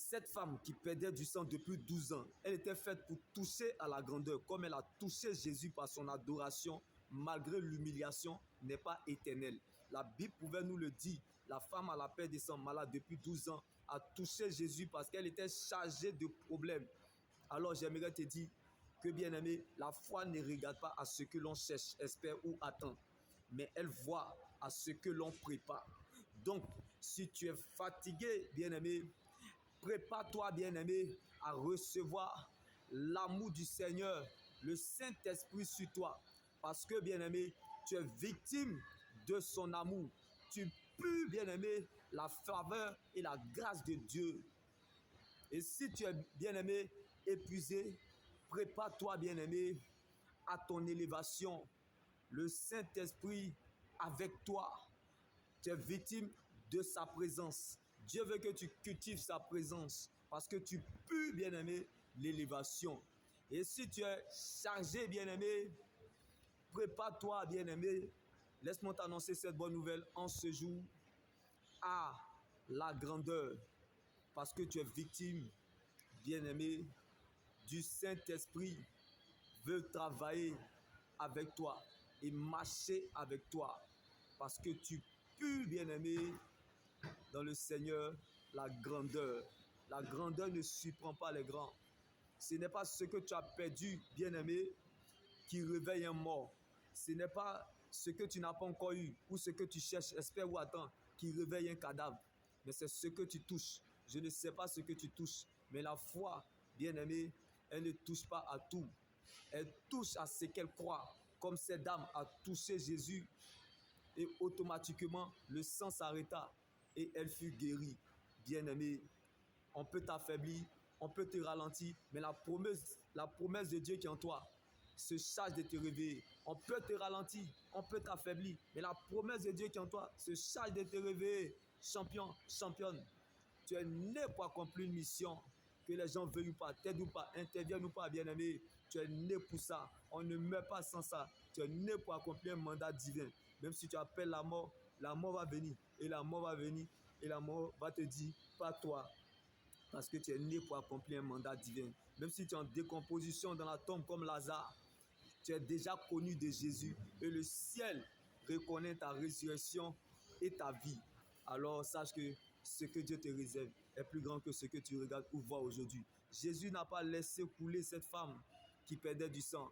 Cette femme qui perdait du sang depuis 12 ans, elle était faite pour toucher à la grandeur, comme elle a touché Jésus par son adoration, malgré l'humiliation, n'est pas éternelle. La Bible pouvait nous le dire. La femme à la perte du sang, malade depuis 12 ans, a touché Jésus parce qu'elle était chargée de problèmes. Alors j'aimerais te dire que, bien-aimé, la foi ne regarde pas à ce que l'on cherche, espère ou attend, mais elle voit à ce que l'on prépare. Donc, si tu es fatigué, bien-aimé, prépare-toi, bien-aimé, à recevoir l'amour du Seigneur, le Saint-Esprit sur toi. Parce que, bien-aimé, tu es victime de son amour. Tu pues, bien-aimé, la faveur et la grâce de Dieu. Et si tu es, bien-aimé, épuisé, prépare-toi, bien-aimé, à ton élévation. Le Saint-Esprit avec toi. Tu es victime de sa présence. Dieu veut que tu cultives sa présence parce que tu pues, bien-aimé, l'élévation. Et si tu es chargé, bien-aimé, prépare-toi, bien-aimé. Laisse-moi t'annoncer cette bonne nouvelle en ce jour à la grandeur parce que tu es victime, bien-aimé, du Saint-Esprit veut travailler avec toi et marcher avec toi parce que tu pues, bien-aimé, dans le Seigneur, la grandeur. La grandeur ne surprend pas les grands. Ce n'est pas ce que tu as perdu, bien-aimé, qui réveille un mort. Ce n'est pas ce que tu n'as pas encore eu ou ce que tu cherches, espères ou attends, qui réveille un cadavre. Mais c'est ce que tu touches. Je ne sais pas ce que tu touches, mais la foi, bien-aimé, elle ne touche pas à tout. Elle touche à ce qu'elle croit. Comme cette dame a touché Jésus et automatiquement le sang s'arrêta et elle fut guérie. Bien-aimé, on peut t'affaiblir, on peut te ralentir, mais la promesse de Dieu qui est en toi se charge de te réveiller. On peut te ralentir, on peut t'affaiblir, mais la promesse de Dieu qui est en toi se charge de te réveiller. Champion, championne, tu es né pour accomplir une mission. Que les gens veuillent ou pas, t'aident ou pas, interviennent ou pas, bien-aimé, tu es né pour ça. On ne meurt pas sans ça. Tu es né pour accomplir un mandat divin. Même si tu appelles la mort va venir. Et la mort va venir. Et la mort va te dire, pas toi. Parce que tu es né pour accomplir un mandat divin. Même si tu es en décomposition dans la tombe comme Lazare, tu es déjà connu de Jésus. Et le ciel reconnaît ta résurrection et ta vie. Alors sache que ce que Dieu te réserve est plus grand que ce que tu regardes ou vois aujourd'hui. Jésus n'a pas laissé couler cette femme qui perdait du sang.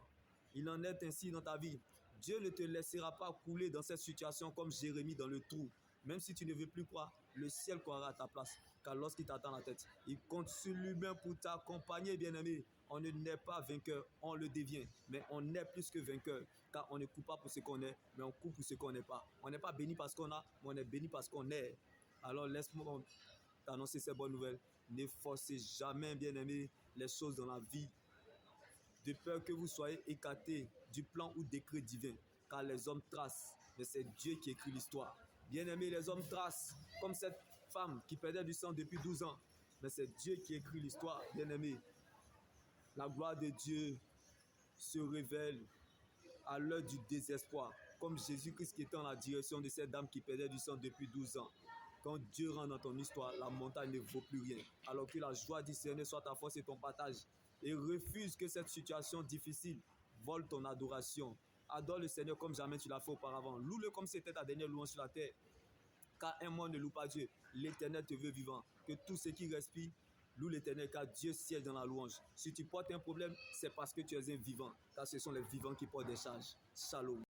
Il en est ainsi dans ta vie. Dieu ne te laissera pas couler dans cette situation comme Jérémie dans le trou. Même si tu ne veux plus croire, le ciel croira à ta place. Car lorsqu'il t'attend la tête, il compte sur l'humain pour t'accompagner, bien-aimé. On ne naît pas vainqueur, on le devient. Mais on est plus que vainqueur. Car on ne court pas pour ce qu'on est, mais on court pour ce qu'on n'est pas. On n'est pas béni parce qu'on a, mais on est béni parce qu'on est. Alors laisse-moi t'annoncer ces bonnes nouvelles. Ne forcez jamais, bien-aimé, les choses dans la vie, de peur que vous soyez écartés du plan ou décret divin. Car les hommes tracent, mais c'est Dieu qui écrit l'histoire. Bien-aimé, les hommes tracent, comme cette femme qui perdait du sang depuis 12 ans. Mais c'est Dieu qui écrit l'histoire, bien-aimé. La gloire de Dieu se révèle à l'heure du désespoir, comme Jésus-Christ qui était dans la direction de cette dame qui perdait du sang depuis 12 ans. Quand Dieu rentre dans ton histoire, la montagne ne vaut plus rien. Alors que la joie du Seigneur soit ta force et ton partage. Et refuse que cette situation difficile vole ton adoration. Adore le Seigneur comme jamais tu l'as fait auparavant. Loue-le comme c'était ta dernière louange sur la terre. Car un mort ne loue pas Dieu. L'Éternel te veut vivant. Que tout ce qui respire loue l'Éternel, car Dieu siège dans la louange. Si tu portes un problème, c'est parce que tu es un vivant. Car ce sont les vivants qui portent des charges. Shalom.